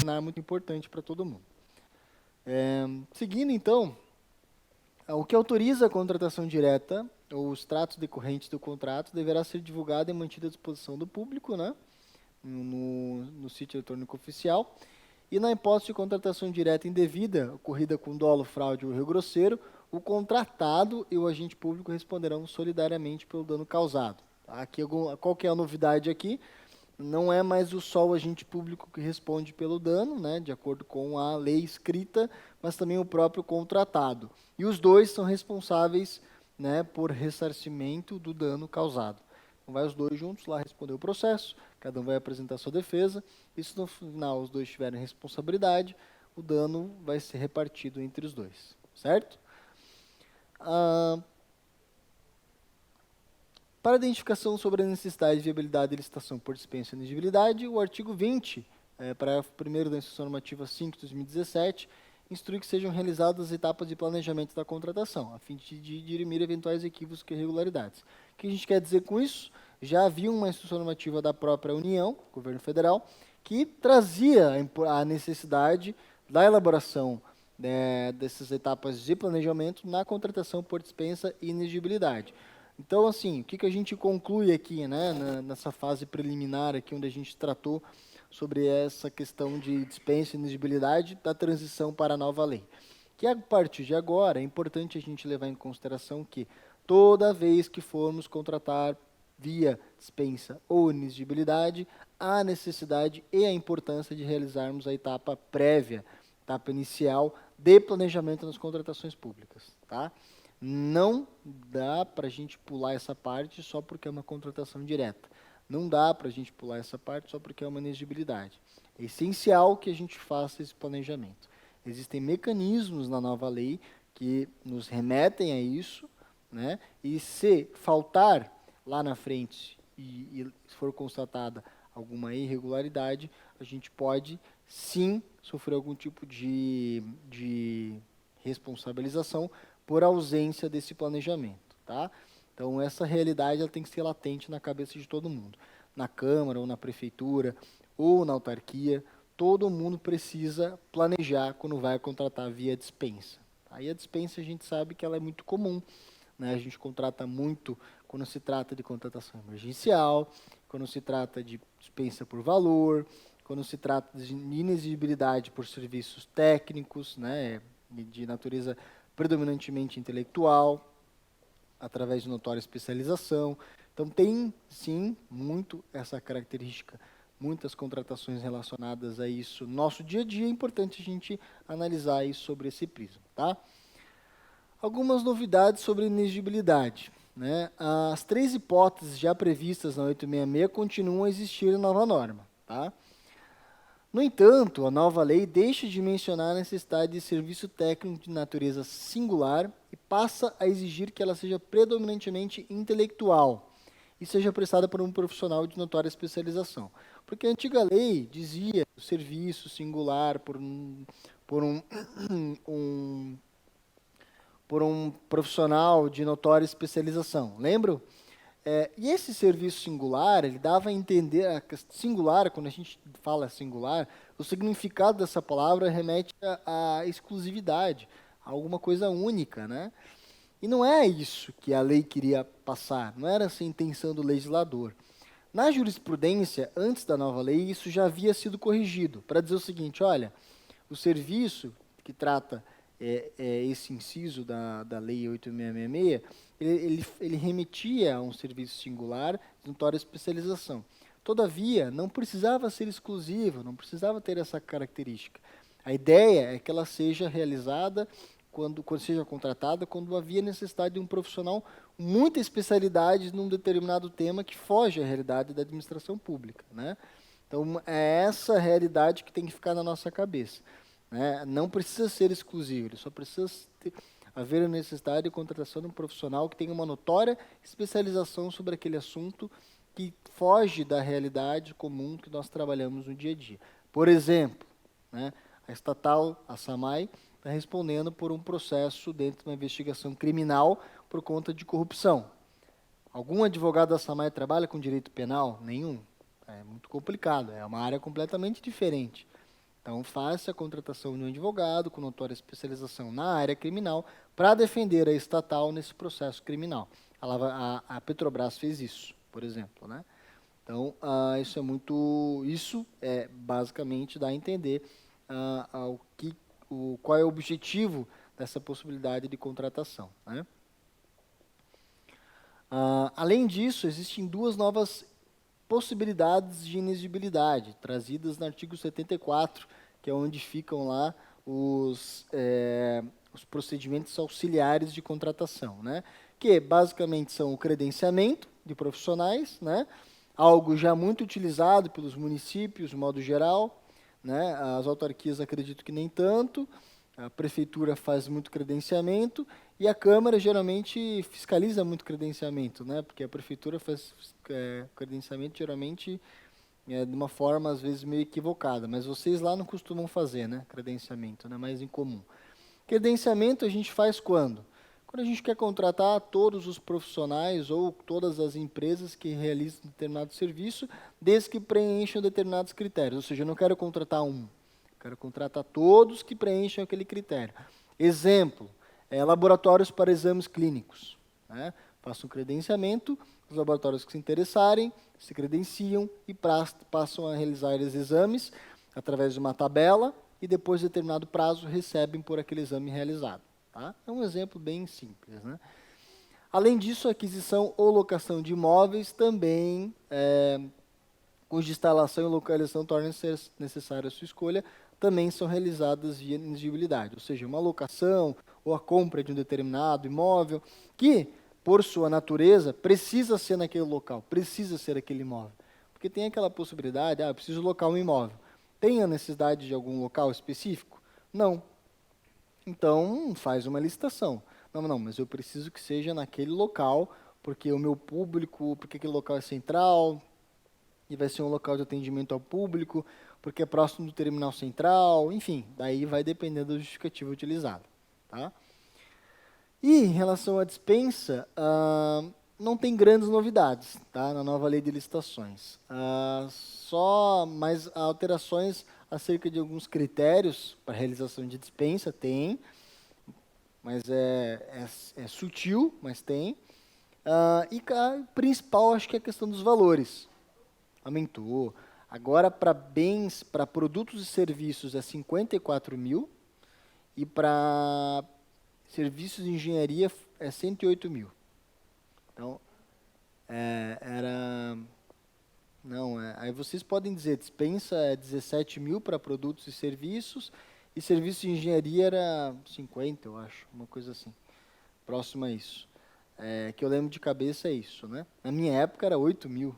preliminar muito importante para todo mundo. Seguindo, então, o que autoriza a contratação direta, ou os tratos decorrentes do contrato, deverá ser divulgado e mantido à disposição do público, né, no sítio eletrônico oficial. E na hipótese de contratação direta indevida, ocorrida com dolo, fraude ou erro grosseiro, o contratado e o agente público responderão solidariamente pelo dano causado. Aqui, qual que é a novidade aqui? Não é mais só o agente público que responde pelo dano, né, de acordo com a lei escrita, mas também o próprio contratado. E os dois são responsáveis, né, por ressarcimento do dano causado. Então, vai os dois juntos lá responder o processo, cada um vai apresentar sua defesa, e se no final os dois tiverem responsabilidade, o dano vai ser repartido entre os dois, certo? Para a identificação sobre a necessidade de viabilidade de licitação por dispensa e inexigibilidade, o artigo 20, parágrafo 1º da Instrução Normativa 5 de 2017, instrui que sejam realizadas as etapas de planejamento da contratação, a fim de dirimir eventuais equívocos e irregularidades. O que a gente quer dizer com isso? Já havia uma Instrução Normativa da própria União, Governo Federal, que trazia a necessidade da elaboração dessas etapas de planejamento na contratação por dispensa e inexigibilidade. Então, assim, o que a gente conclui aqui, né, nessa fase preliminar aqui, onde a gente tratou sobre essa questão de dispensa e inexigibilidade da transição para a nova lei? Que a partir de agora é importante a gente levar em consideração que toda vez que formos contratar via dispensa ou inexigibilidade, há necessidade e a importância de realizarmos a etapa prévia, etapa inicial de planejamento nas contratações públicas, tá? Não dá para a gente pular essa parte só porque é uma contratação direta. Não dá para a gente pular essa parte só porque é uma inexigibilidade. É essencial que a gente faça esse planejamento. Existem mecanismos na nova lei que nos remetem a isso, né? E se faltar lá na frente e for constatada alguma irregularidade, a gente pode sim sofrer algum tipo de responsabilização por ausência desse planejamento, tá? Então, essa realidade ela tem que ser latente na cabeça de todo mundo. Na Câmara, ou na Prefeitura, ou na autarquia, todo mundo precisa planejar quando vai contratar via dispensa. Aí a dispensa a gente sabe que ela é muito comum, né? A gente contrata muito quando se trata de contratação emergencial, quando se trata de dispensa por valor, quando se trata de inexigibilidade por serviços técnicos, né, de natureza predominantemente intelectual, através de notória especialização. Então, tem, sim, muito essa característica, muitas contratações relacionadas a isso no nosso dia a dia. É importante a gente analisar isso sobre esse prisma, tá? Algumas novidades sobre inexigibilidade, né? As 3 hipóteses já previstas na 866 continuam a existir na nova norma, tá? No entanto, a nova lei deixa de mencionar a necessidade de serviço técnico de natureza singular e passa a exigir que ela seja predominantemente intelectual e seja prestada por um profissional de notória especialização. Porque a antiga lei dizia que o serviço singular por um profissional de notória especialização. Lembram? E esse serviço singular, ele dava a entender, singular, quando a gente fala singular, o significado dessa palavra remete à exclusividade, a alguma coisa única, né? E não é isso que a lei queria passar, não era essa a intenção do legislador. Na jurisprudência, antes da nova lei, isso já havia sido corrigido, para dizer o seguinte, olha, o serviço que trata esse inciso da Lei 8.666, ele remetia a um serviço singular de notória especialização. Todavia, não precisava ser exclusivo, não precisava ter essa característica. A ideia é que ela seja realizada, quando seja contratada, quando havia necessidade de um profissional com muita especialidade num determinado tema que foge à realidade da administração pública, né? Então, é essa realidade que tem que ficar na nossa cabeça, né? Não precisa ser exclusivo, ele só precisa haver a necessidade de contratação de um profissional que tenha uma notória especialização sobre aquele assunto que foge da realidade comum que nós trabalhamos no dia a dia. Por exemplo, né, a estatal, a SAMAI, está respondendo por um processo dentro de uma investigação criminal por conta de corrupção. Algum advogado da SAMAI trabalha com direito penal? Nenhum. É muito complicado, é uma área completamente diferente. Então, faça a contratação de um advogado com notória especialização na área criminal para defender a estatal nesse processo criminal. A Petrobras fez isso, por exemplo, né? Então, isso é basicamente dá a entender qual é o objetivo dessa possibilidade de contratação, né? Além disso, existem duas novas possibilidades de inexigibilidade, trazidas no artigo 74, que é onde ficam lá os procedimentos auxiliares de contratação, né? Que basicamente são o credenciamento de profissionais, né? Algo já muito utilizado pelos municípios, de modo geral, né? As autarquias acredito que nem tanto, a prefeitura faz muito credenciamento e a Câmara geralmente fiscaliza muito credenciamento, né? Porque a prefeitura faz credenciamento geralmente de uma forma, às vezes, meio equivocada. Mas vocês lá não costumam fazer, né? Credenciamento, né? Mais incomum. Credenciamento a gente faz quando? Quando a gente quer contratar todos os profissionais ou todas as empresas que realizam determinado serviço, desde que preencham determinados critérios. Ou seja, eu não quero contratar um, quero contratar todos que preencham aquele critério. Exemplo, laboratórios para exames clínicos, né? Faço um credenciamento, os laboratórios que se interessarem se credenciam e passam a realizar os exames através de uma tabela e depois de determinado prazo recebem por aquele exame realizado. Tá? É um exemplo bem simples, né? Além disso, a aquisição ou locação de imóveis também, cuja instalação e localização tornem necessária a sua escolha, também são realizadas via inexigibilidade, ou seja, uma locação ou a compra de um determinado imóvel, que, por sua natureza, precisa ser naquele local, precisa ser aquele imóvel. Porque tem aquela possibilidade, eu preciso locar um imóvel. Tem a necessidade de algum local específico? Não. Então, faz uma licitação. Não, mas eu preciso que seja naquele local, porque o meu público, porque aquele local é central, e vai ser um local de atendimento ao público, porque é próximo do terminal central, enfim, daí vai depender da justificativa utilizada. Tá? E em relação à dispensa, não tem grandes novidades, tá, na nova lei de licitações. Só mais alterações acerca de alguns critérios para realização de dispensa, tem, mas é sutil, mas tem. E a principal, acho que é a questão dos valores. Aumentou. Agora, para bens, para produtos e serviços é 54 mil e para serviços de engenharia é 108 mil. Então, aí vocês podem dizer, dispensa é 17 mil para produtos e serviços de engenharia era 50, eu acho, uma coisa assim, próximo a isso. Que eu lembro de cabeça é isso, né? Na minha época era 8 mil,